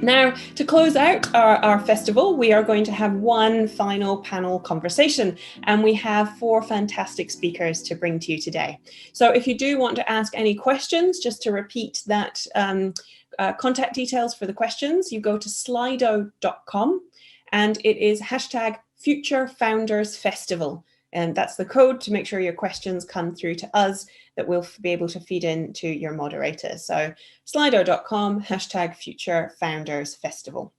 Now, to close out our festival, we are going to have one final panel conversation, and we have 4 fantastic speakers to bring to you today. So if you do want to ask any questions, just to repeat that contact details for the questions, you go to slido.com, and it is #FutureFoundersFestival. And that's the code to make sure your questions come through to us that we'll be able to feed into your moderator. So slido.com, #FutureFoundersFestival.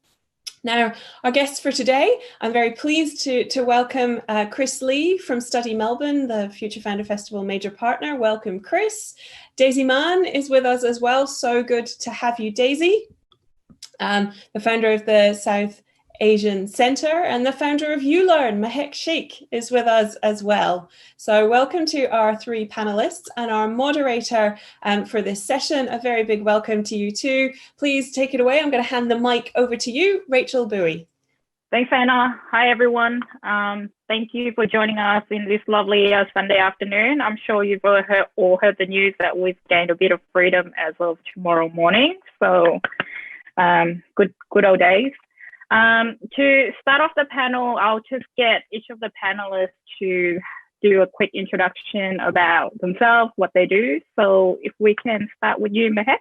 Now, our guests for today, I'm very pleased to welcome Chris Lee from Study Melbourne, the Future Founder Festival major partner. Welcome, Chris. Daisy Mann is with us as well. So good to have you, Daisy. The founder of the South Asian Centre, and the founder of ULearn, Mehek Sheikh, is with us as well. So welcome to our 3 panelists, and our moderator for this session. A very big welcome to you too. Please take it away. I'm going to hand the mic over to you, Rachel Bowie. Thanks, Anna. Hi, everyone. Thank you for joining us in this lovely Sunday afternoon. I'm sure you've all heard the news that we've gained a bit of freedom as of tomorrow morning. So good old days. To start off the panel, I'll just get each of the panelists to do a quick introduction about themselves, what they do. So if we can start with you, Mehek.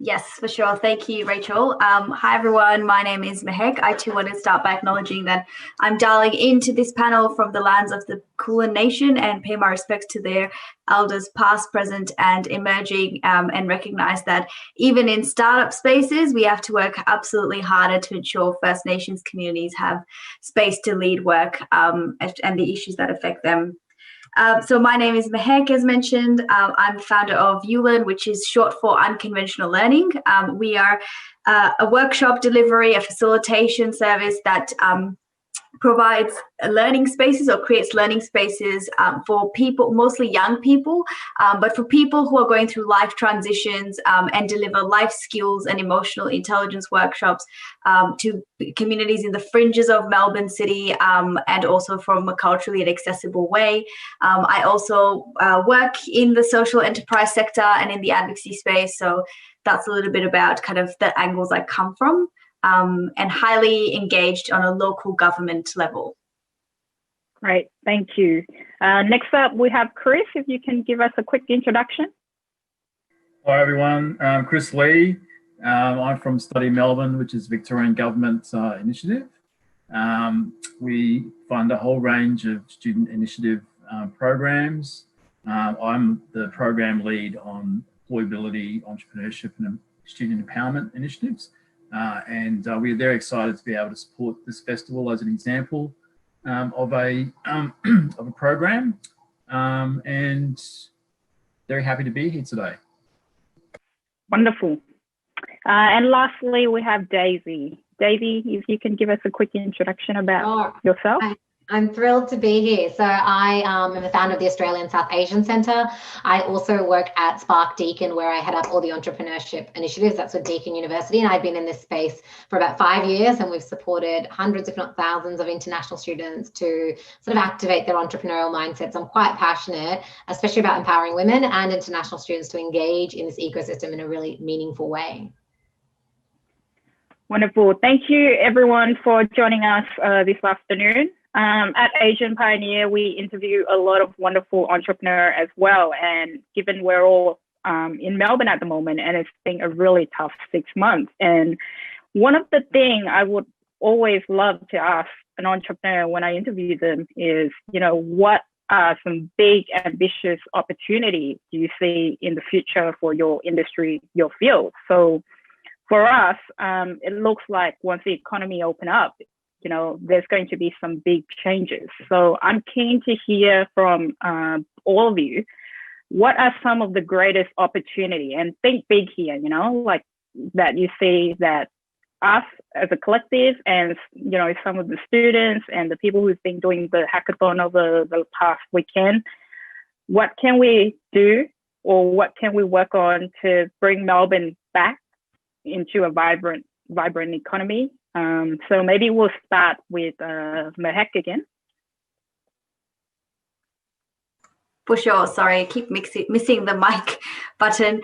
Yes, for sure. Thank you, Rachel. Hi, everyone. My name is Mehek. I too want to start by acknowledging that I'm dialing into this panel from the lands of the Kulin Nation and pay my respects to their elders past, present and emerging, and recognize that even in startup spaces, we have to work absolutely harder to ensure First Nations communities have space to lead work and the issues that affect them. So my name is Mehek, as mentioned. I'm the founder of ULearn, which is short for Unconventional Learning. We are a workshop delivery, a facilitation service that provides learning spaces or creates learning spaces for people, mostly young people, but for people who are going through life transitions and deliver life skills and emotional intelligence workshops to communities in the fringes of Melbourne City and also from a culturally and accessible way. I also work in the social enterprise sector and in the advocacy space. So that's a little bit about kind of the angles I come from. And highly engaged on a local government level. Great, thank you. Next up, we have Chris, if you can give us a quick introduction. Hi, everyone. Chris Lee. I'm from Study Melbourne, which is Victorian Government initiative. We fund a whole range of student initiative programs. I'm the program lead on employability, entrepreneurship and student empowerment initiatives. And we're very excited to be able to support this festival as an example of a program, and very happy to be here today. Wonderful. And lastly, we have Daisy. Daisy, if you can give us a quick introduction about yourself. I'm thrilled to be here. So I am the founder of the Australian South Asian Centre. I also work at Spark Deakin, where I head up all the entrepreneurship initiatives. That's with Deakin University. And I've been in this space for about 5 years, and we've supported hundreds, if not thousands, of international students to sort of activate their entrepreneurial mindsets. I'm quite passionate, especially about empowering women and international students to engage in this ecosystem in a really meaningful way. Wonderful. Thank you, everyone, for joining us this afternoon. At Asian Pioneer, we interview a lot of wonderful entrepreneurs as well. And given we're all in Melbourne at the moment, and it's been a really tough 6 months. And one of the things I would always love to ask an entrepreneur when I interview them is, you know, what are some big, ambitious opportunities do you see in the future for your industry, your field? So for us, it looks like once the economy opens up, you know, there's going to be some big changes. So I'm keen to hear from all of you, what are some of the greatest opportunity? And think big here, you know, like that you see that us as a collective and, you know, some of the students and the people who've been doing the hackathon over the past weekend, what can we do or what can we work on to bring Melbourne back into a vibrant economy? So maybe we'll start with Mehek again. For sure. Sorry, I keep missing the mic button.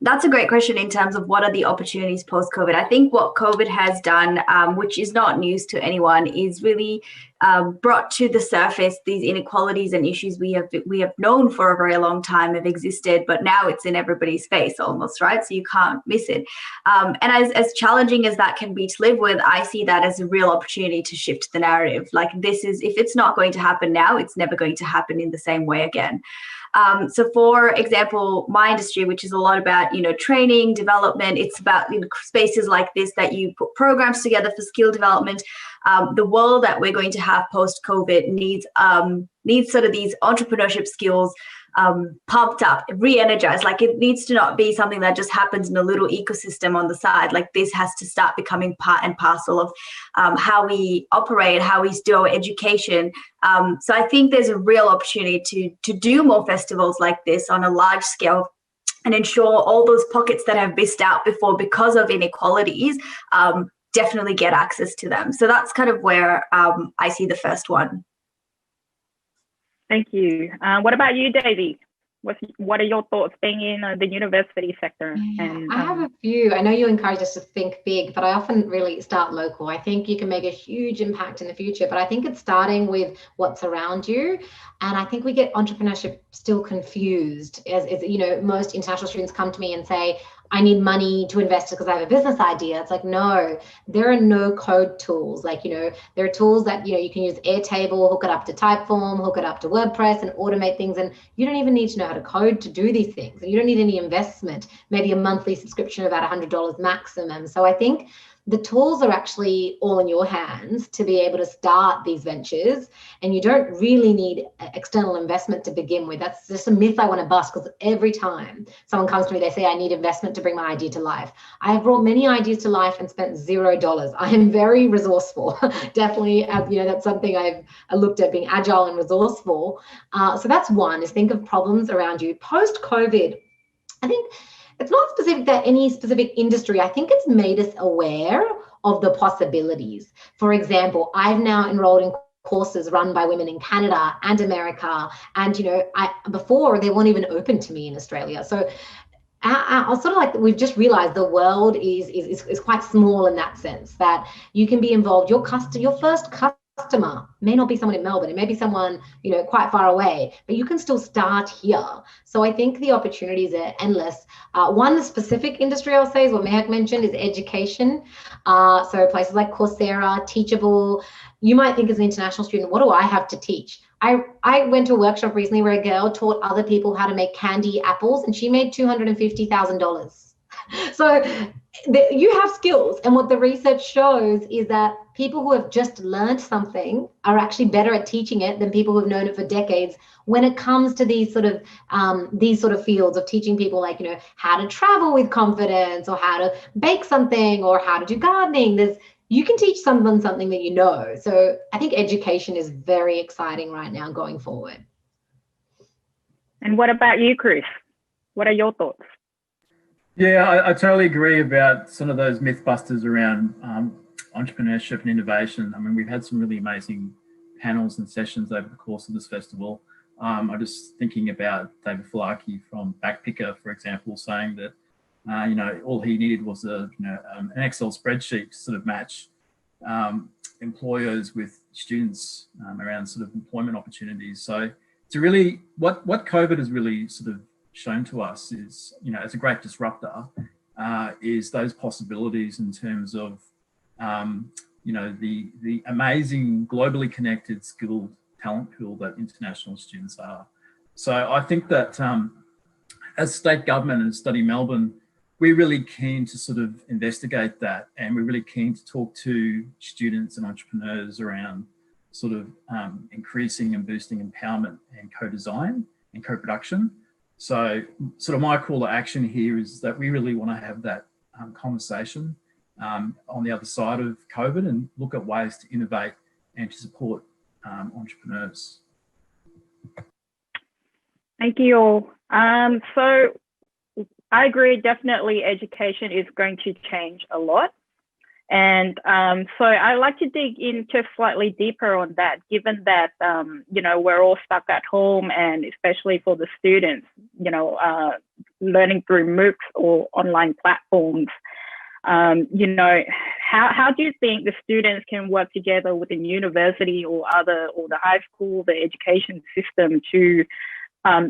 That's a great question in terms of what are the opportunities post-COVID. I think what COVID has done, which is not news to anyone, is really brought to the surface these inequalities and issues we have known for a very long time have existed, but now it's in everybody's face almost, right? So you can't miss it. And as challenging as that can be to live with, I see that as a real opportunity to shift the narrative. Like, this is, if it's not going to happen now, it's never going to happen in the same way again. So for example, my industry, which is a lot about, training, development, it's about spaces like this that you put programs together for skill development. The world that we're going to have post-COVID needs sort of these entrepreneurship skills pumped up, re-energized. Like, it needs to not be something that just happens in a little ecosystem on the side. Like, this has to start becoming part and parcel of how we operate, how we do our education. So I think there's a real opportunity to do more festivals like this on a large scale and ensure all those pockets that have missed out before because of inequalities definitely get access to them. So that's kind of where I see the first one. Thank you. What about you, Daisy? What are your thoughts being in the university sector? I have a few. I know you encourage us to think big, but I often really start local. I think you can make a huge impact in the future, but I think it's starting with what's around you. And I think we get entrepreneurship still confused. As most international students come to me and say, I need money to invest because I have a business idea. It's like, no, there are no code tools. Like, there are tools that, you can use Airtable, hook it up to Typeform, hook it up to WordPress and automate things. And you don't even need to know how to code to do these things. And you don't need any investment, maybe a monthly subscription of about $100 maximum. So I think the tools are actually all in your hands to be able to start these ventures, and you don't really need external investment to begin with. That's just a myth I want to bust, because every time someone comes to me, they say, I need investment to bring my idea to life. I have brought many ideas to life and spent $0. I am very resourceful. Definitely, that's something I looked at, being agile and resourceful. So that's one, is think of problems around you. Post-COVID, I think it's not specific to any specific industry. I think it's made us aware of the possibilities. For example, I've now enrolled in courses run by women in Canada and America. And, before they weren't even open to me in Australia. So I sort of like, we've just realized the world is quite small in that sense, that you can be involved. Your first customer may not be someone in Melbourne. It may be someone, quite far away, but you can still start here. So I think the opportunities are endless. One specific industry I'll say is what Mehak mentioned, is education. So places like Coursera, Teachable. You might think as an international student, what do I have to teach? I went to a workshop recently where a girl taught other people how to make candy apples, and she made $250,000. So you have skills, and what the research shows is that people who have just learned something are actually better at teaching it than people who have known it for decades when it comes to these sort of fields of teaching people, like, how to travel with confidence, or how to bake something, or how to do gardening. You can teach someone something that So I think education is very exciting right now going forward. And what about you, Chris? What are your thoughts? Yeah, I totally agree about some of those mythbusters around entrepreneurship and innovation. I mean, we've had some really amazing panels and sessions over the course of this festival. I'm just thinking about David Falaki from Backpicker, for example, saying that all he needed was an Excel spreadsheet to sort of match employers with students around sort of employment opportunities. So it's really what COVID has really sort of shown to us is, as a great disruptor, is those possibilities in terms of, the amazing globally connected, skilled talent pool that international students are. So I think that as state government and Study Melbourne, we're really keen to sort of investigate that, and we're really keen to talk to students and entrepreneurs around sort of increasing and boosting empowerment and co-design and co-production. So sort of my call to action here is that we really want to have that conversation on the other side of COVID and look at ways to innovate and to support entrepreneurs. Thank you all. So I agree, definitely education is going to change a lot. And so I'd like to dig in just slightly deeper on that, given that, you know, we're all stuck at home, and especially for the students, you know, learning through MOOCs or online platforms. You know, how do you think the students can work together within university or the high school, the education system to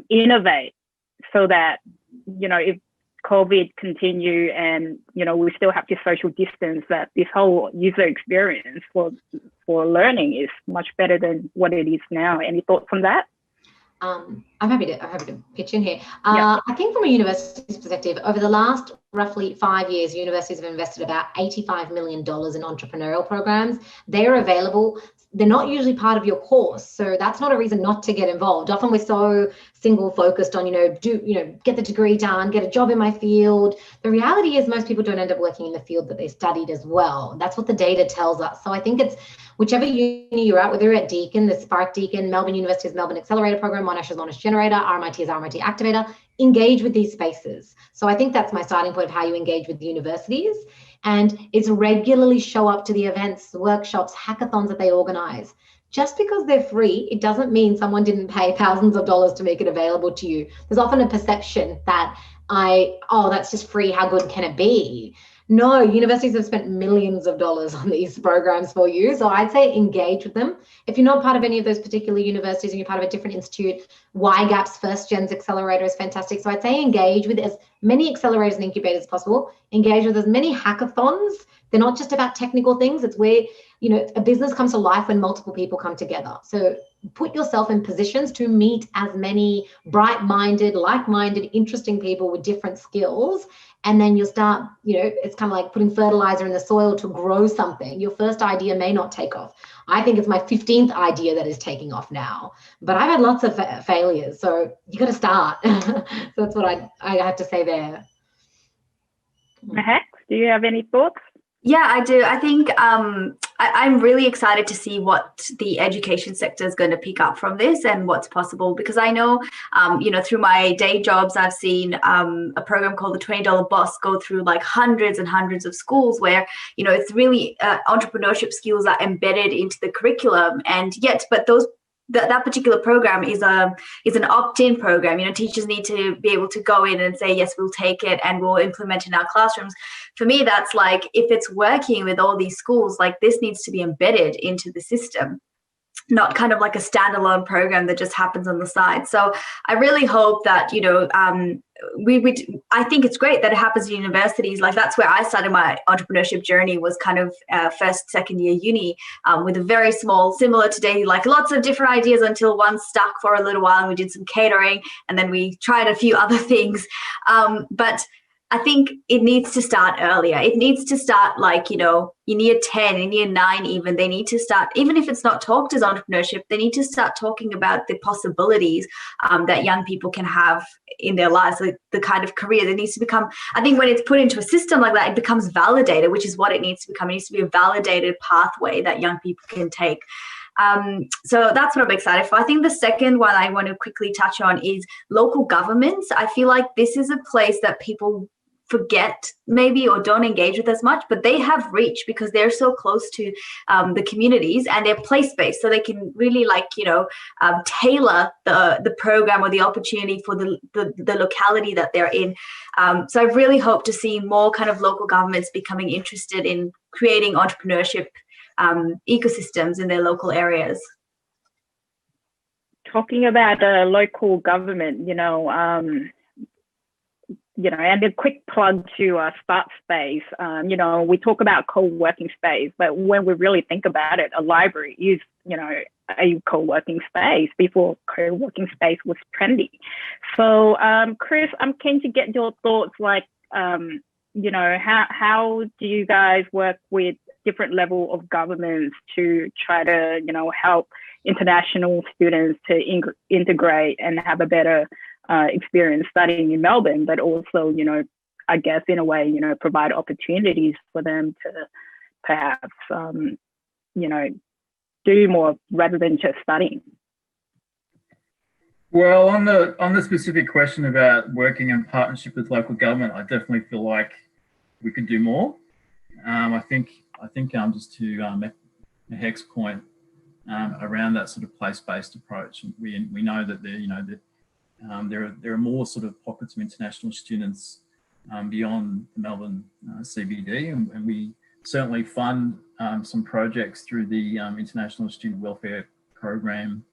innovate so that, you know, if COVID continue and, you know, we still have to social distance, that this whole user experience for learning is much better than what it is now? Any thoughts on that? I'm happy to pitch in here. I think from a university's perspective, over the last roughly 5 years, universities have invested about $85 million in entrepreneurial programs. They're available. They're not usually part of your course, so that's not a reason not to get involved. Often we're so single focused on, get the degree done, get a job in my field. The reality is most people don't end up working in the field that they studied as well. That's what the data tells us. So I think it's whichever uni you're at, whether you're at Deakin, the Spark Deakin, Melbourne University's Melbourne Accelerator Program, Monash is Monash Generator, RMIT is RMIT Activator, engage with these spaces. So I think that's my starting point of how you engage with the universities. And it's regularly show up to the events, workshops, hackathons that they organize. Just because they're free, it doesn't mean someone didn't pay thousands of dollars to make it available to you. There's often a perception that that's just free, how good can it be? No, universities have spent millions of dollars on these programs for you. So I'd say engage with them. If you're not part of any of those particular universities and you're part of a different institute, YGAP's First Gens Accelerator is fantastic. So I'd say engage with as many accelerators and incubators as possible. Engage with as many hackathons. They're not just about technical things. It's where, a business comes to life when multiple people come together. So put yourself in positions to meet as many bright-minded, like-minded, interesting people with different skills. And then you'll start, it's kind of like putting fertilizer in the soil to grow something. Your first idea may not take off. I think it's my 15th idea that is taking off now, but I've had lots of failures. So you got to start. So that's what I have to say there. Mehek, do you have any thoughts? Yeah, I do. I think I'm really excited to see what the education sector is going to pick up from this and what's possible, because I know, through my day jobs, I've seen a program called the $20 Boss go through like hundreds and hundreds of schools where, it's really entrepreneurship skills are embedded into the curriculum, but that particular program is an opt-in program. Teachers need to be able to go in and say, yes, we'll take it and we'll implement in our classrooms. For me, that's like, if it's working with all these schools, like this needs to be embedded into the system, not kind of like a standalone program that just happens on the side. So I really hope that, I think it's great that it happens at universities. Like that's where I started my entrepreneurship journey, was kind of first, second year uni, with a very small, similar to Daisy, like lots of different ideas until one stuck for a little while, and we did some catering and then we tried a few other things. But I think it needs to start earlier. It needs to start like, in year 10, in year 9 even, they need to start, even if it's not talked as entrepreneurship, they need to start talking about the possibilities that young people can have in their lives, like the kind of career that needs to become. I think when it's put into a system like that, it becomes validated, which is what it needs to become. It needs to be a validated pathway that young people can take. So that's what I'm excited for. I think the second one I want to quickly touch on is local governments. I feel like this is a place that people forget maybe or don't engage with as much, but they have reach because they're so close to the communities, and they're place-based, so they can really tailor the program or the opportunity for the locality that they're in. So I really hope to see more kind of local governments becoming interested in creating entrepreneurship ecosystems in their local areas. Talking about local government, and a quick plug to Start Space. We talk about co-working space, but when we really think about it, a library is, a co-working space before co-working space was trendy. So, Chris, I'm keen to get your thoughts, like, how do you guys work with different level of governments to try to, help international students to integrate and have a better experience studying in Melbourne, but also, I guess in a way, provide opportunities for them to perhaps, do more rather than just studying? Well, on the specific question about working in partnership with local government, I definitely feel like we could do more. I think I think just to Mehek's point around that sort of place-based approach, we know that there are more sort of pockets of international students beyond the Melbourne CBD, and we certainly fund some projects through the International Student Welfare Program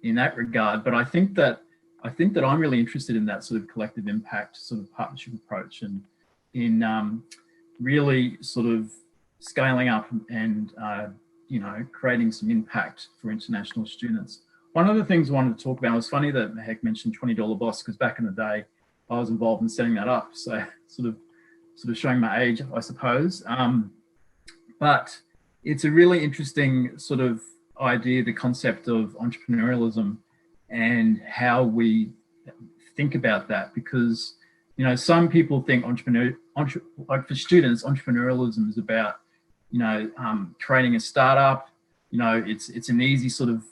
in that regard. But I think that I'm really interested in that sort of collective impact sort of partnership approach, and in really sort of scaling up and creating some impact for international students. One of the things I wanted to talk about, it was funny that Mehek mentioned $20 Boss, because back in the day I was involved in setting that up, so sort of showing my age, I suppose. But it's a really interesting sort of idea, the concept of entrepreneurialism and how we think about that, because some people think like for students, entrepreneurialism is about creating a startup. It's an easy sort of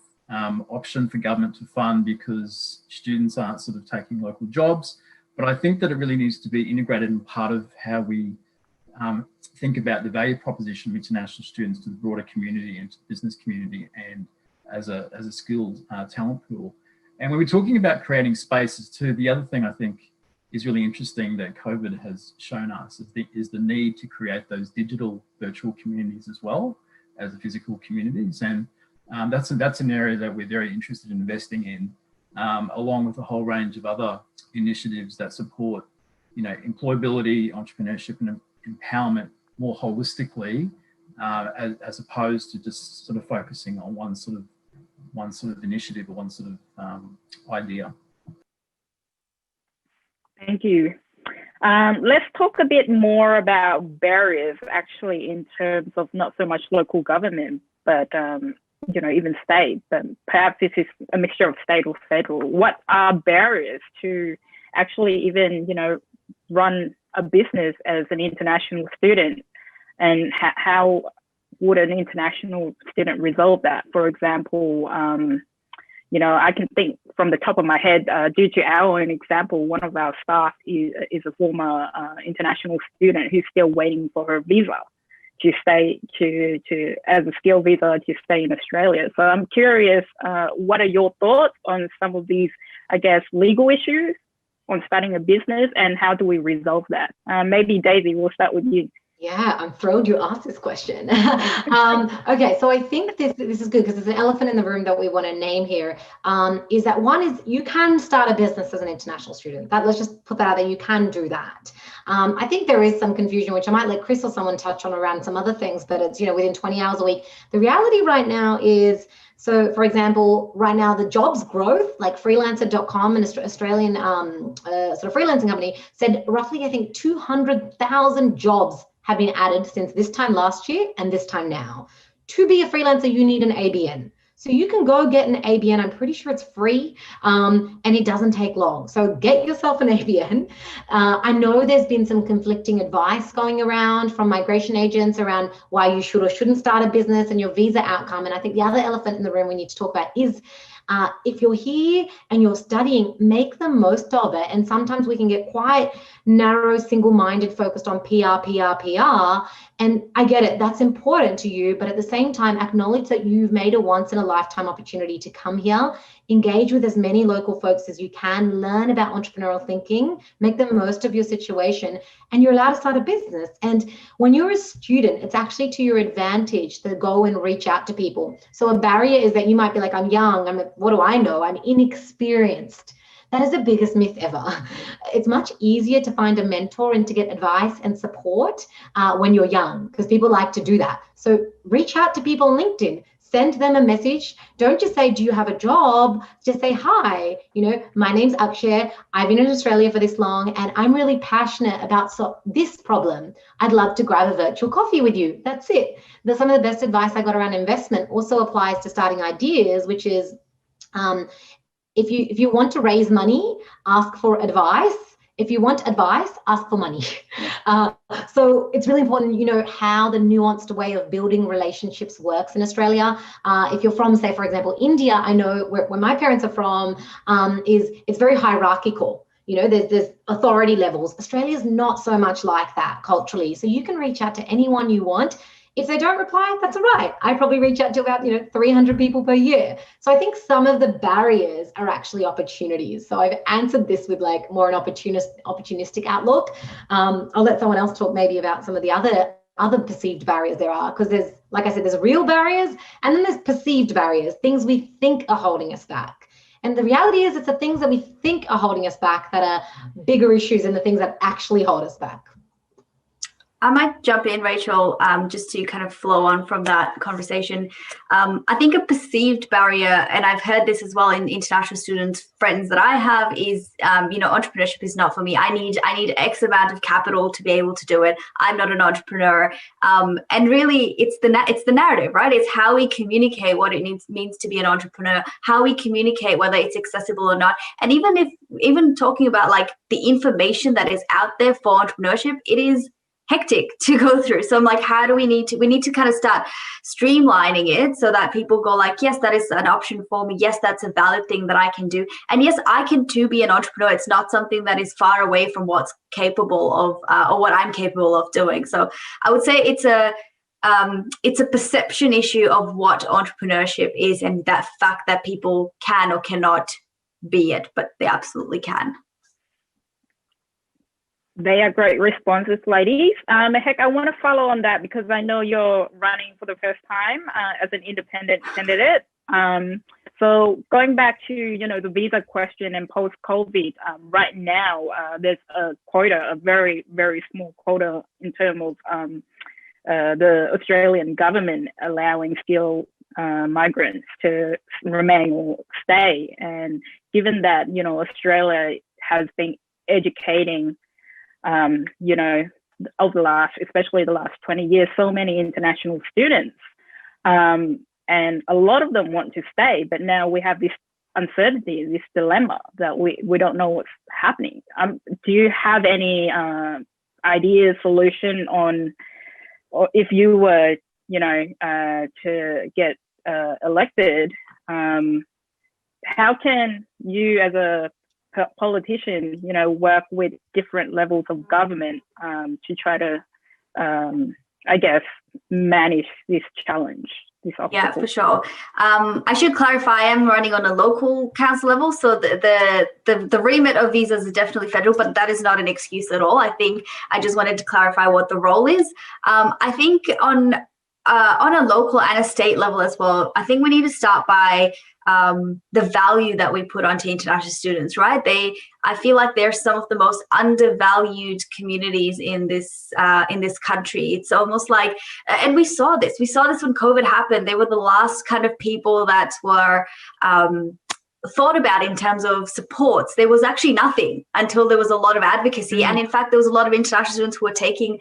option for government to fund because students aren't sort of taking local jobs. But I think that it really needs to be integrated and part of how we think about the value proposition of international students to the broader community and to the business community, and as a skilled talent pool. And when we're talking about creating spaces too, the other thing I think is really interesting that COVID has shown us is the need to create those digital virtual communities as well as the physical communities. And that's an area that we're very interested in investing in, along with a whole range of other initiatives that support, employability, entrepreneurship and empowerment more holistically, as opposed to just sort of focusing on one sort of initiative or one sort of idea. Thank you. Let's talk a bit more about barriers, actually, in terms of not so much local government, but even state. But perhaps this is a mixture of state or federal. What are barriers to actually even run a business as an international student, and how would an international student resolve that? For example, I can think from the top of my head, due to our own example, one of our staff is a former international student who's still waiting for her visa to stay as a skill visa to stay in Australia. So I'm curious, what are your thoughts on some of these, I guess, legal issues on starting a business, and how do we resolve that? Maybe Daisy, we'll start with you. Yeah, I'm thrilled you asked this question. Okay, so I think this is good, because there's an elephant in the room that we want to name here. Is that one is you can start a business as an international student. Let's just put that out there. You can do that. I think there is some confusion, which I might let Chris or someone touch on around some other things, but it's within 20 hours a week. The reality right now is, so for example, right now the jobs growth, like freelancer.com, an Australian sort of freelancing company, said roughly, I think 200,000 jobs have been added since this time last year and this time now. To be a freelancer, you need an ABN. So you can go get an ABN. I'm pretty sure it's free, and it doesn't take long. So get yourself an ABN. I know there's been some conflicting advice going around from migration agents around why you should or shouldn't start a business and your visa outcome. And I think the other elephant in the room we need to talk about is if you're here and you're studying, make the most of it. And sometimes we can get quite narrow, single-minded, focused on PR. And I get it, that's important to you. But at the same time, acknowledge that you've made a once-in-a-lifetime opportunity to come here, engage with as many local folks as you can, learn about entrepreneurial thinking, make the most of your situation, and you're allowed to start a business. And when you're a student, it's actually to your advantage to go and reach out to people. So a barrier is that you might be like, I'm young, what do I know? I'm inexperienced. That is the biggest myth ever. It's much easier to find a mentor and to get advice and support when you're young, because people like to do that. So reach out to people on LinkedIn. Send them a message. Don't just say, do you have a job? Just say, hi, my name's Akshay. I've been in Australia for this long and I'm really passionate about this problem. I'd love to grab a virtual coffee with you. That's it. Some of the best advice I got around investment also applies to starting ideas, which is if you want to raise money, ask for advice. If you want advice, ask for money. So it's really important, how the nuanced way of building relationships works in Australia. If you're from, say, for example, India, I know where my parents are from, it's very hierarchical. There's authority levels. Australia's not so much like that culturally. So you can reach out to anyone you want. If they don't reply, that's all right. I probably reach out to about 300 people per year. So I think some of the barriers are actually opportunities. So I've answered this with like more an opportunistic outlook. I'll let someone else talk maybe about some of the other perceived barriers there are, because there's, like I said, there's real barriers and then there's perceived barriers, things we think are holding us back. And the reality is it's the things that we think are holding us back that are bigger issues than the things that actually hold us back. I might jump in, Rachel, just to kind of flow on from that conversation. I think a perceived barrier, and I've heard this as well in international students, friends that I have, is, entrepreneurship is not for me. I need X amount of capital to be able to do it. I'm not an entrepreneur. And really, it's the narrative, right? It's how we communicate what it means to be an entrepreneur, how we communicate whether it's accessible or not. And even talking about like the information that is out there for entrepreneurship, it is hectic to go through. So I'm like, we need to kind of start streamlining it so that people go like, yes, that is an option for me. Yes, that's a valid thing that I can do. And yes, I can too be an entrepreneur. It's not something that is far away from what's capable of or what I'm capable of doing. So I would say it's a perception issue of what entrepreneurship is, and that fact that people can or cannot be it, but they absolutely can. They are great responses, ladies. Mehek, I want to follow on that because I know you're running for the first time as an independent candidate. So going back to, the visa question and post-COVID, right now, there's a quota, a very, very small quota in terms of the Australian government allowing skilled migrants to remain or stay. And given that, Australia has been educating over especially the last 20 years, so many international students, and a lot of them want to stay, but now we have this uncertainty, this dilemma that we don't know what's happening. Do you have any ideas, solution on, or if you were, to get elected, how can you as a politician, work with different levels of government to try to, manage this challenge, this obstacle? Yeah, for sure. I should clarify, I am running on a local council level, so the remit of visas is definitely federal, but that is not an excuse at all. I think I just wanted to clarify what the role is. I think on a local and a state level as well, I think we need to start by the value that we put onto international students, right? I feel like they're some of the most undervalued communities in this country. It's almost like, and we saw this when COVID happened. They were the last kind of people that were thought about in terms of supports. There was actually nothing until there was a lot of advocacy. And in fact, there was a lot of international students who were taking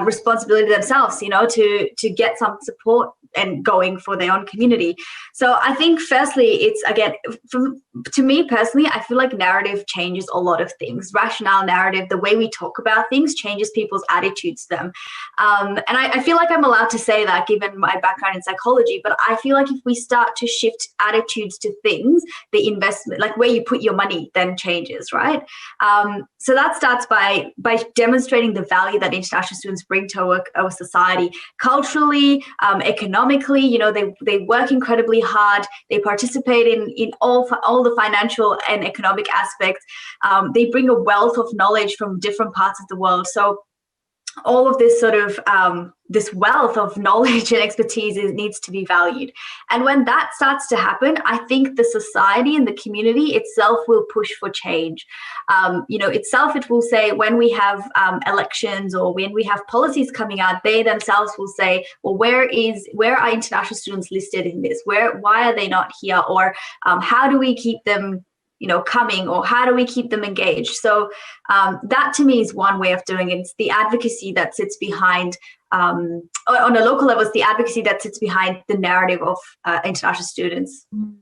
responsibility themselves, to get some support and going for their own community. So I think firstly, it's, again, to me personally, I feel like narrative changes a lot of things. Rationale narrative, the way we talk about things changes people's attitudes to them. And I feel like I'm allowed to say that given my background in psychology, but I feel like if we start to shift attitudes to things, the investment, like where you put your money, then changes, right? So that starts by demonstrating the value that international students bring to our society, culturally, economically. They work incredibly hard. They participate in all the financial and economic aspects. They bring a wealth of knowledge from different parts of the world. So all of this sort of this wealth of knowledge and expertise needs to be valued. And when that starts to happen, I think the society and the community itself will push for change. It will say when we have elections or when we have policies coming out, they themselves will say, well, where are international students listed in this? Why are they not here? Or how do we keep them coming, or how do we keep them engaged? So that to me is one way of doing it. It's the advocacy that sits behind, on a local level, it's the advocacy that sits behind the narrative of international students. Can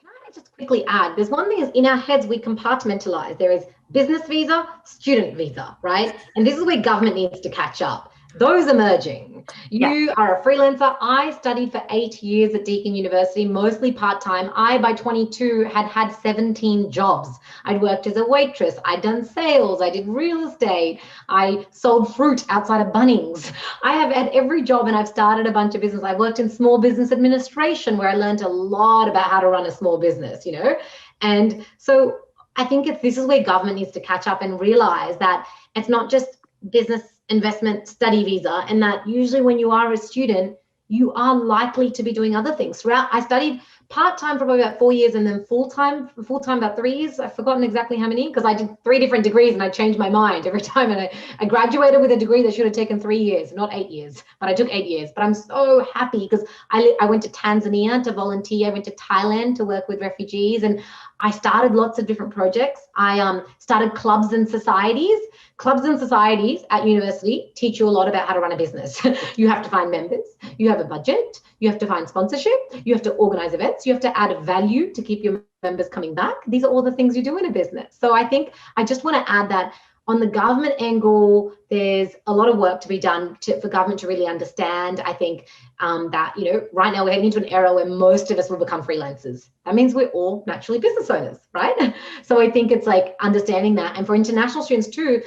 I just quickly add, there's one thing is in our heads, we compartmentalize. There is business visa, student visa, right? And this is where government needs to catch up. those emerging. You are a freelancer. I studied for 8 years at Deakin University, mostly part-time. I, by 22, had 17 jobs. I'd worked as a waitress. I'd done sales. I did real estate. I sold fruit outside of Bunnings. I have had every job, and I've started a bunch of business. I worked in small business administration, where I learned a lot about how to run a small business, you know? And so I think this is where government needs to catch up and realize that it's not just business investment study visa, and that usually when you are a student, you are likely to be doing other things. Throughout, I studied part-time for probably about 4 years, and then full-time about 3 years. I've forgotten exactly how many, because I did 3 different degrees and I changed my mind every time. And I graduated with a degree that should have taken 3 years, not 8 years, but I took 8 years. But I'm so happy because I went to Tanzania to volunteer. I went to Thailand to work with refugees, and I started lots of different projects. I started clubs and societies. Clubs and societies at university teach you a lot about how to run a business. You have to find members, you have a budget, you have to find sponsorship, you have to organize events, you have to add value to keep your members coming back. These are all the things you do in a business. So I think I just want to add that on the government angle, there's a lot of work to be done for government to really understand. I think that, you know, right now we're heading into an era where most of us will become freelancers. That means we're all naturally business owners, right? So I think it's like understanding that. And for international students too,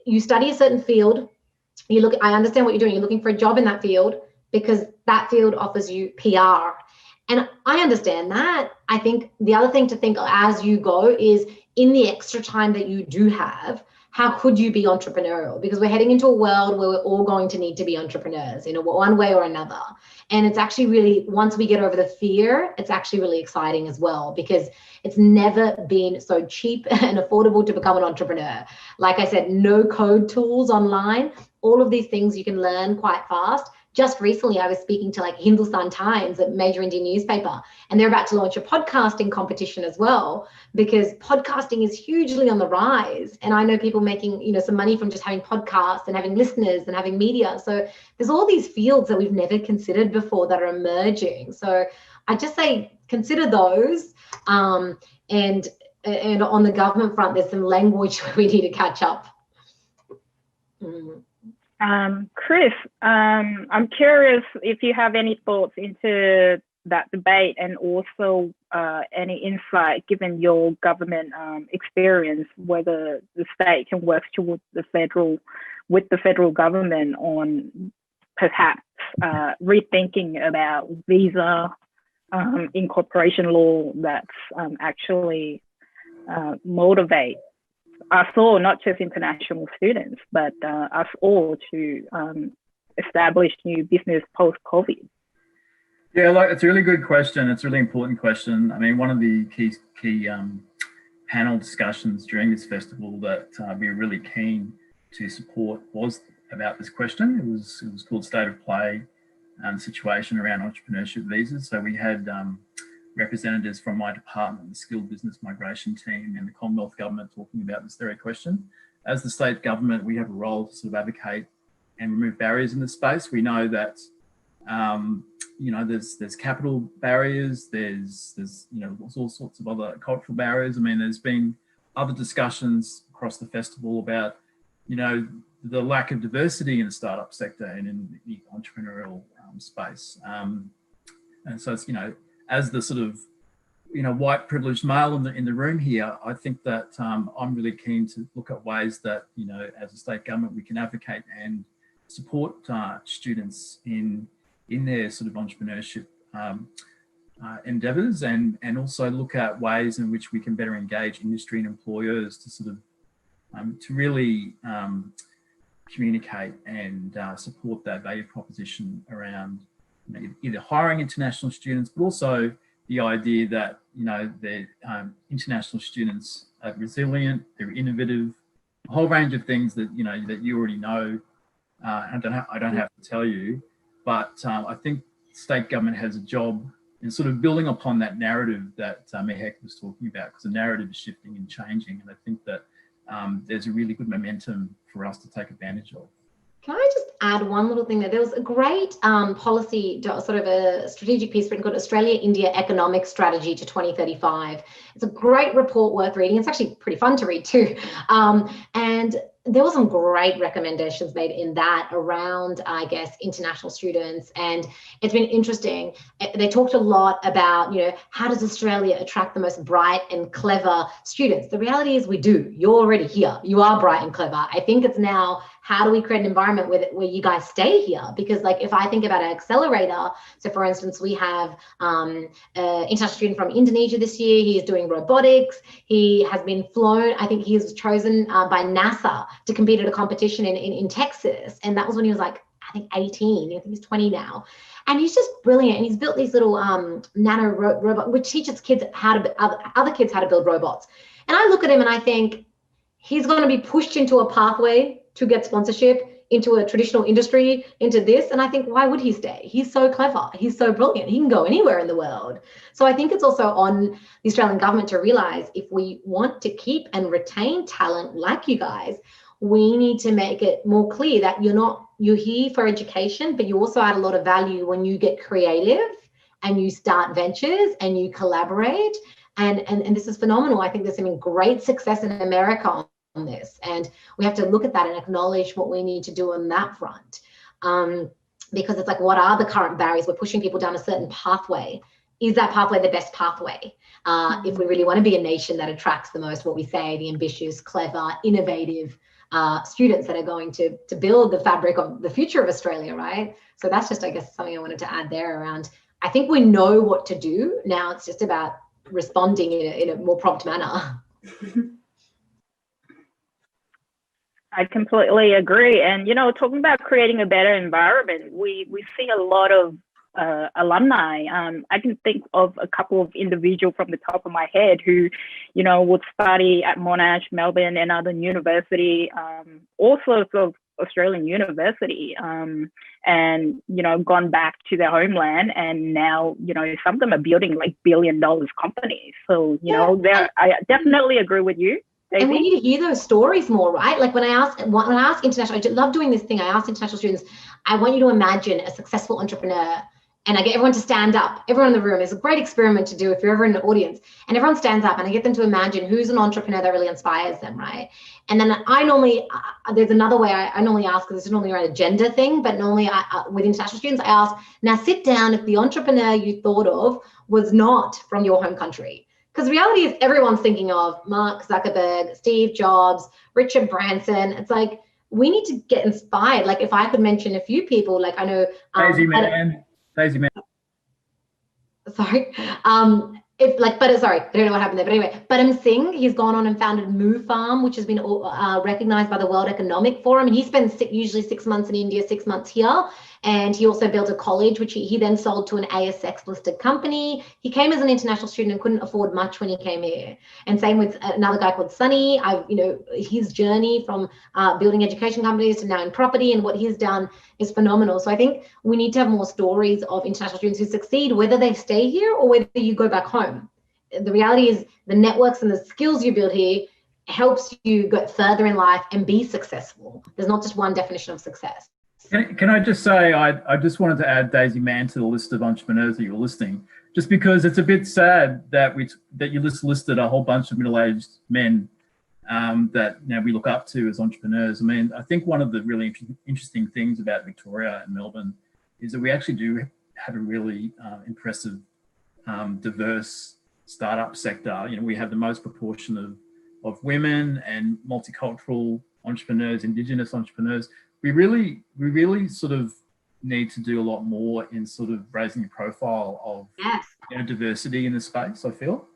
you study a certain field, I understand what you're doing, you're looking for a job in that field because that field offers you PR. And I understand that. I think the other thing to think as you go is, in the extra time that you do have, how could you be entrepreneurial? Because we're heading into a world where we're all going to need to be entrepreneurs in one way or another. And it's actually really, once we get over the fear, it's actually really exciting as well, because it's never been so cheap and affordable to become an entrepreneur. Like I said, no code tools online, all of these things you can learn quite fast. Just recently, I was speaking to like Hindustan Times, a major Indian newspaper, and they're about to launch a podcasting competition as well, because podcasting is hugely on the rise. And I know people making, you know, some money from just having podcasts and having listeners and having media. So there's all these fields that we've never considered before that are emerging. So I just say, consider those. And on the government front, there's some language where we need to catch up. Chris, I'm curious if you have any thoughts into that debate, and also any insight, given your government experience, whether the state can work towards the federal government on perhaps rethinking about visa incorporation law that's actually motivate us all, not just international students, but us all to establish new business post-COVID? Yeah, like, it's a really good question. It's a really important question. I mean, one of the key panel discussions during this festival that we were really keen to support was about this question. It was called State of Play, situation around entrepreneurship visas. So we had representatives from my department, the Skilled Business Migration team, and the Commonwealth Government talking about this very question. As the state government, we have a role to sort of advocate and remove barriers in this space. We know that you know, there's capital barriers, there's you know, all sorts of other cultural barriers. I mean, there's been other discussions across the festival about, you know, the lack of diversity in the startup sector and in the entrepreneurial space. And so it's, you know, as the sort of, you know, white privileged male in the room here, I think that I'm really keen to look at ways that, you know, as a state government, we can advocate and support students in their sort of entrepreneurship endeavours, and also look at ways in which we can better engage industry and employers to sort of to really communicate and support that value proposition around, you know, either hiring international students, but also the idea that, you know, the international students are resilient, they're innovative, a whole range of things that, you know, that you already know. I don't have to tell you, but I think state government has a job in sort of building upon that narrative that Mehek was talking about, because the narrative is shifting and changing, and I think that there's a really good momentum for us to take advantage of. Can I just add one little thing there? There was a great policy, sort of a strategic piece written called Australia-India Economic Strategy to 2035. It's a great report worth reading. It's actually pretty fun to read too. And there were some great recommendations made in that around, I guess, international students. And it's been interesting. They talked a lot about, how does Australia attract the most bright and clever students? The reality is we do. You're already here. You are bright and clever. I think it's now, how do we create an environment where you guys stay here? Because like, if I think about an accelerator, so for instance, we have an international student from Indonesia this year. He is doing robotics. He has been flown. I think he was chosen by NASA to compete at a competition in Texas. And that was when he was like, I think 18. I think he's 20 now. And he's just brilliant. And he's built these little nano robot, which teaches kids other kids how to build robots. And I look at him and I think he's going to be pushed into a pathway to get sponsorship into a traditional industry, into this. And I think, why would he stay? He's so clever. He's so brilliant. He can go anywhere in the world. So I think it's also on the Australian government to realize, if we want to keep and retain talent like you guys, we need to make it more clear that you're here for education, but you also add a lot of value when you get creative and you start ventures and you collaborate. And this is phenomenal. I think there's some great success in America on this, and we have to look at that and acknowledge what we need to do on that front, because it's like, what are the current barriers? We're pushing people down a certain pathway. Is that pathway the best pathway? If we really want to be a nation that attracts the most, what we say, the ambitious, clever, innovative students that are going to build the fabric of the future of Australia, right? So that's just, I guess, something I wanted to add there around. I think we know what to do now. It's just about responding in a more prompt manner. I completely agree. And, talking about creating a better environment, we see a lot of alumni. I can think of a couple of individuals from the top of my head who, would study at Monash, Melbourne, and other university, all sorts of Australian university, and, gone back to their homeland. And now, some of them are building like $1 billion companies. So, I definitely agree with you. And we need to hear those stories more, right? Like when I ask international, I love doing this thing. I ask international students, I want you to imagine a successful entrepreneur, and I get everyone to stand up. Everyone in the room. It's a great experiment to do if you're ever in the audience, and everyone stands up, and I get them to imagine who's an entrepreneur that really inspires them, right? And then I normally, there's another way I normally ask, because this is normally around a gender thing, but normally with international students, I ask, now sit down if the entrepreneur you thought of was not from your home country. Because the reality is everyone's thinking of Mark Zuckerberg, Steve Jobs, Richard Branson. It's like, we need to get inspired. Like if I could mention a few people, like I know Daisy Mann. Sorry. Sorry, I don't know what happened there. But anyway, Padam Singh, he's gone on and founded Moo Farm, which has been recognized by the World Economic Forum. And he spends usually 6 months in India, 6 months here. And he also built a college, which he then sold to an ASX listed company. He came as an international student and couldn't afford much when he came here. And same with another guy called Sunny. His journey from building education companies to now in property, and what he's done is phenomenal. So I think we need to have more stories of international students who succeed, whether they stay here or whether you go back home. The reality is the networks and the skills you build here helps you go further in life and be successful. There's not just one definition of success. Can I just say, I just wanted to add Daisy Mann to the list of entrepreneurs that you were listing, just because it's a bit sad that you just listed a whole bunch of middle-aged men that we look up to as entrepreneurs. I mean, I think one of the really interesting things about Victoria and Melbourne is that we actually do have a really impressive, diverse startup sector. We have the most proportion of women and multicultural entrepreneurs, Indigenous entrepreneurs. We really sort of need to do a lot more in sort of raising the profile of diversity in the space, I feel.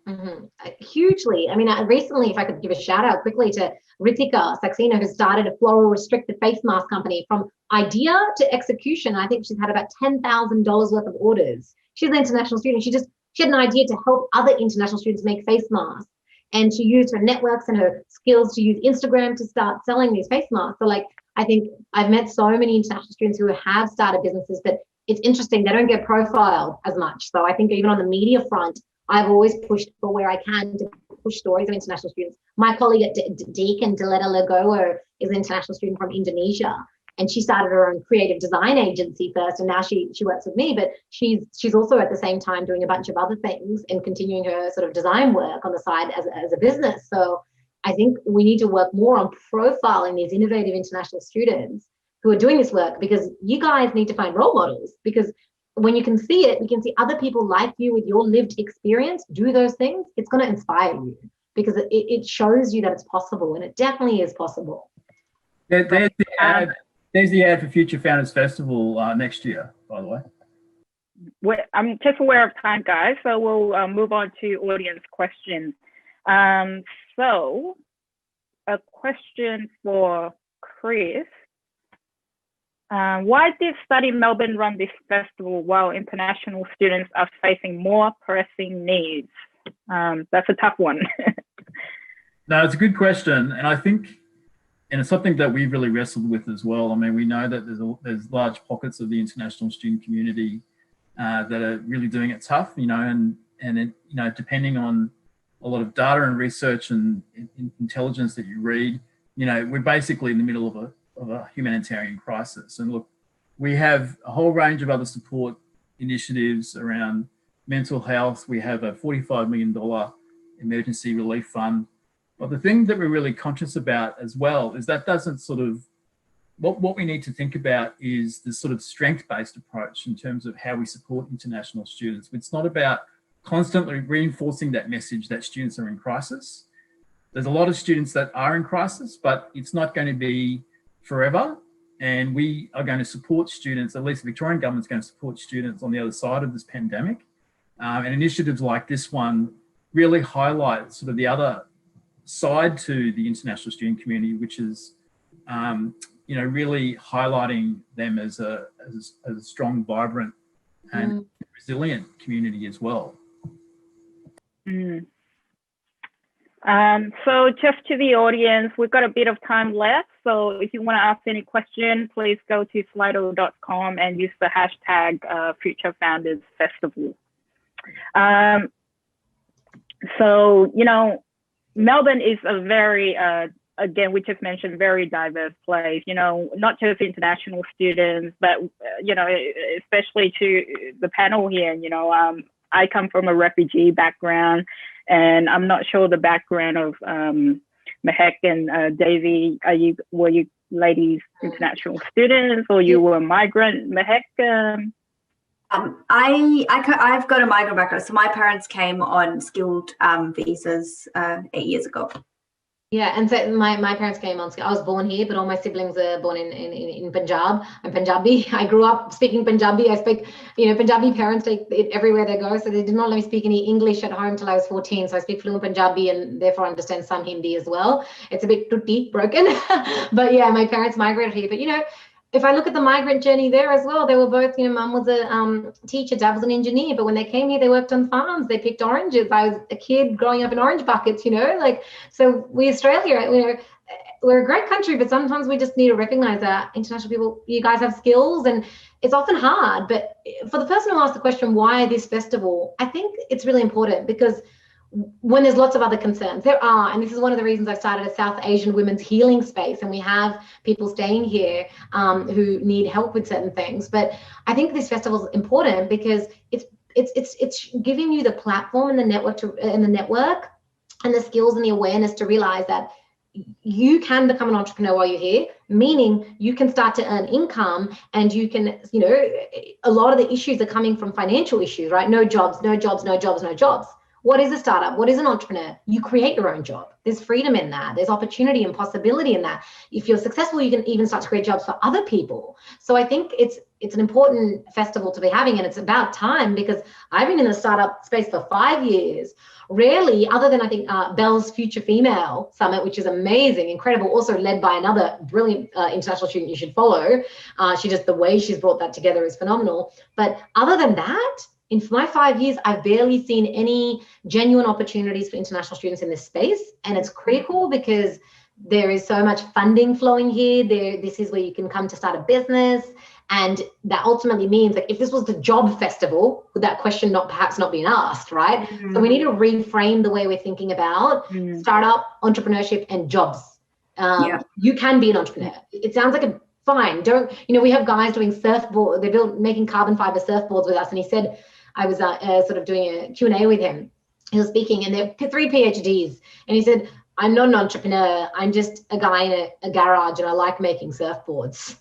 Mm-hmm. Hugely. I mean, recently, if I could give a shout out quickly to Ritika Saxena, who started a floral restricted face mask company from idea to execution. I think she's had about $10,000 worth of orders. She's an international student. She had an idea to help other international students make face masks. And she used her networks and her skills to use Instagram to start selling these face masks. So I think I've met so many international students who have started businesses, but it's interesting, they don't get profiled as much. So I think even on the media front, I've always pushed for where I can to push stories of international students. My colleague at Deakin, Diletta Legowo, is an international student from Indonesia, and she started her own creative design agency first, and now she works with me, but she's also at the same time doing a bunch of other things and continuing her sort of design work on the side as a business. So I think we need to work more on profiling these innovative international students who are doing this work, because you guys need to find role models, because when you can see it, you can see other people like you with your lived experience do those things. It's going to inspire you, because it shows you that it's possible, and it definitely is possible. There's the ad. There's the ad for Future Founders Festival next year, by the way. I'm just aware of time, guys, so we'll move on to audience questions. So a question for Chris. Why did Study Melbourne run this festival while international students are facing more pressing needs? That's a tough one. No, it's a good question. And I think, and it's something that we've really wrestled with as well. I mean, we know that there's large pockets of the international student community that are really doing it tough, and it, depending on a lot of data and research and intelligence that you read, we're basically in the middle of a humanitarian crisis. And look, we have a whole range of other support initiatives around mental health. We have a $45 million emergency relief fund. But the thing that we're really conscious about as well is that doesn't sort of, what we need to think about is the sort of strength-based approach in terms of how we support international students. It's not about constantly reinforcing that message that students are in crisis. There's a lot of students that are in crisis, but it's not going to be forever. And we are going to support students, at least the Victorian government's going to support students on the other side of this pandemic. And initiatives like this one really highlight sort of the other side to the international student community, which is, really highlighting them as a strong, vibrant and resilient community as well. So just to the audience, we've got a bit of time left. So if you want to ask any question, please go to slido.com and use the hashtag Future Founders Festival. So, Melbourne is a very, again, we just mentioned, very diverse place, not just international students, but, especially to the panel here, I come from a refugee background, and I'm not sure the background of Mehek and Daisy. Were you ladies international students, or you were a migrant, Mehek? I've got a migrant background. So my parents came on skilled visas 8 years ago. Yeah, and so my parents came on. I was born here, but all my siblings are born in Punjab. I'm Punjabi. I grew up speaking Punjabi. I speak, Punjabi parents take it everywhere they go. So they did not let me speak any English at home till I was 14. So I speak fluent Punjabi and therefore understand some Hindi as well. It's a bit tutti, broken. But yeah, my parents migrated here. But if I look at the migrant journey there as well, they were both, mum was a teacher, dad was an engineer, but when they came here, they worked on farms, they picked oranges. I was a kid growing up in orange buckets, so we Australia, we're a great country, but sometimes we just need to recognize that international people, you guys have skills, and it's often hard. But for the person who asked the question, why this festival, I think it's really important because when there's lots of other concerns, there are, and this is one of the reasons I've started a South Asian women's healing space, and we have people staying here who need help with certain things. But I think this festival is important because it's giving you the platform and the network and the skills and the awareness to realize that you can become an entrepreneur while you're here, meaning you can start to earn income, and you can, a lot of the issues are coming from financial issues, right? No jobs. What is a startup? What is an entrepreneur? You create your own job. There's freedom in that. There's opportunity and possibility in that. If you're successful, you can even start to create jobs for other people. So I think it's an important festival to be having, and it's about time, because I've been in the startup space for 5 years. Rarely, other than I think Bell's Future Female Summit, which is amazing, incredible, also led by another brilliant international student you should follow. The way she's brought that together is phenomenal. But other than that, in my 5 years, I've barely seen any genuine opportunities for international students in this space. And it's critical because there is so much funding flowing here. This is where you can come to start a business. And that ultimately means, like, if this was the job festival, would that question perhaps not being asked, right? Mm-hmm. So we need to reframe the way we're thinking about startup, entrepreneurship, and jobs. You can be an entrepreneur. It sounds like fine. We have guys doing surfboard. They're making carbon fiber surfboards with us. And he said, I was sort of doing a Q&A with him. He was speaking, and they're 3 PhDs. And he said, I'm not an entrepreneur. I'm just a guy in a garage and I like making surfboards.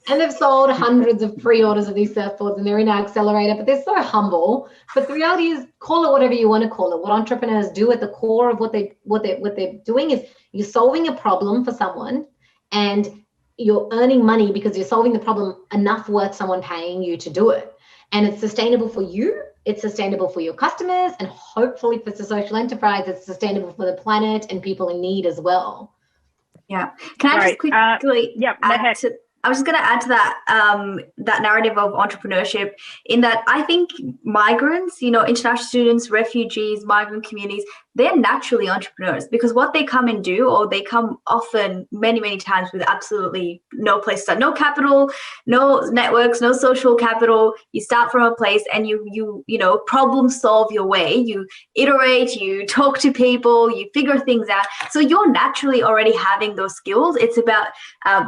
And they've sold hundreds of pre-orders of these surfboards and they're in our accelerator, but they're so humble. But the reality is, call it whatever you want to call it. What entrepreneurs do at the core of what they're doing is you're solving a problem for someone and you're earning money because you're solving the problem enough worth someone paying you to do it. And it's sustainable for you, it's sustainable for your customers, and hopefully for the social enterprise, it's sustainable for the planet and people in need as well. Yeah. Can I just quickly add to, I was just going to add to that that narrative of entrepreneurship, in that I think migrants, international students, refugees, migrant communities, they're naturally entrepreneurs, because what they come and do, or they come often many, many times with absolutely no place to start, no capital, no networks, no social capital. You start from a place and you problem solve your way. You iterate, you talk to people, you figure things out. So you're naturally already having those skills. It's about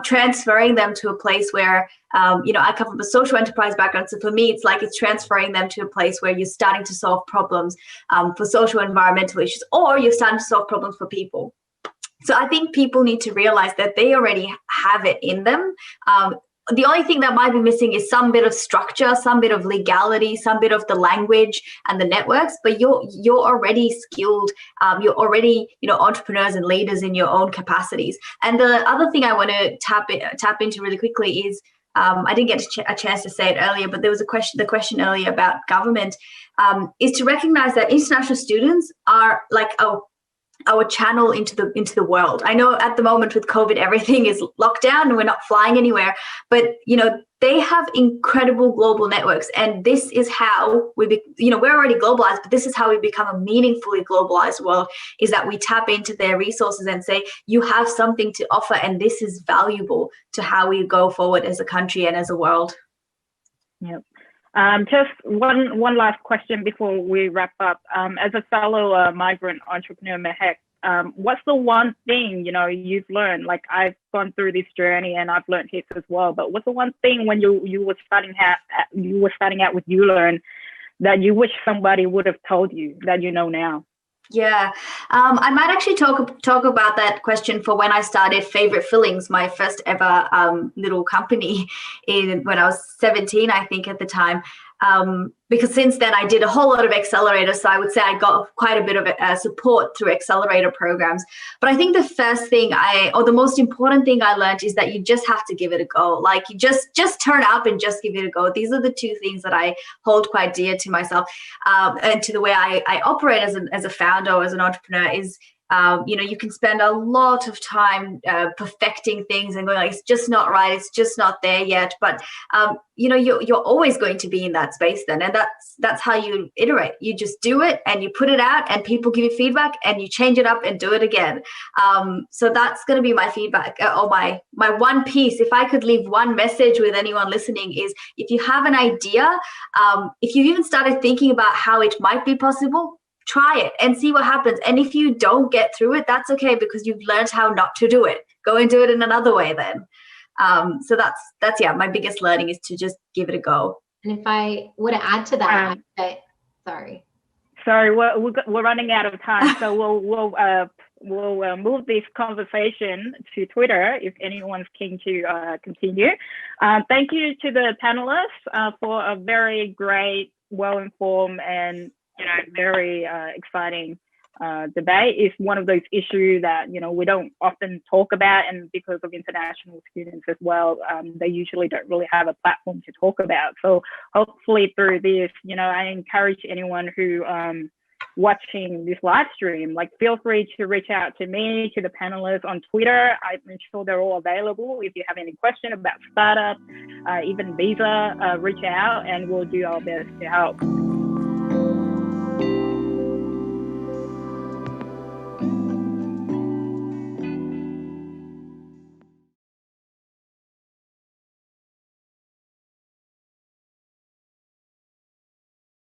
transferring them to a place where, I come from a social enterprise background. So for me, it's transferring them to a place where you're starting to solve problems for social environmental issues, or you're starting to solve problems for people. So I think people need to realize that they already have it in them. The only thing that might be missing is some bit of structure, some bit of legality, some bit of the language and the networks, but you're already skilled. You're already, entrepreneurs and leaders in your own capacities. And the other thing I want to tap into really quickly is, I didn't get a chance to say it earlier, but there was the question earlier about government, is to recognize that international students are like our channel into the world. I know at the moment with COVID, everything is locked down and we're not flying anywhere, but they have incredible global networks, and this is how we're already globalized, but this is how we become a meaningfully globalized world, is that we tap into their resources and say, you have something to offer, and this is valuable to how we go forward as a country and as a world. Yep. Just one last question before we wrap up. As a fellow migrant entrepreneur, Mehek, what's the one thing you've learned? Like, I've gone through this journey and I've learned heaps as well. But what's the one thing when you were starting out with ULearn that you wish somebody would have told you that you know now? Yeah, I might actually talk about that question for when I started Favorite Fillings, my first ever little company when I was 17, I think, at the time. Because since then I did a whole lot of accelerators, so I would say I got quite a bit of support through accelerator programs. But I think the first thing the most important thing I learned is that you just have to give it a go. Like, you just turn up and just give it a go. These are the two things that I hold quite dear to myself, and to the way I operate as a founder or as an entrepreneur is, you can spend a lot of time perfecting things and going like, it's just not right, it's just not there yet. But you're always going to be in that space then, and that's how you iterate. You just do it and you put it out, and people give you feedback, and you change it up and do it again. So that's going to be my feedback, or my one piece. If I could leave one message with anyone listening, is if you have an idea, if you've even started thinking about how it might be possible, try it and see what happens. And if you don't get through it, that's okay, because you've learned how not to do it. Go and do it in another way then. So that's my biggest learning is to just give it a go. And if I were to add to that, sorry, we're running out of time, so we'll move this conversation to Twitter if anyone's keen to continue. Thank you to the panelists for a very great, well-informed and very exciting debate. Is one of those issues that we don't often talk about, and because of international students as well, they usually don't really have a platform to talk about. So hopefully through this, I encourage anyone who watching this live stream, feel free to reach out to me, to the panelists on Twitter. I'm sure they're all available. If you have any question about startup, even visa, reach out and we'll do our best to help.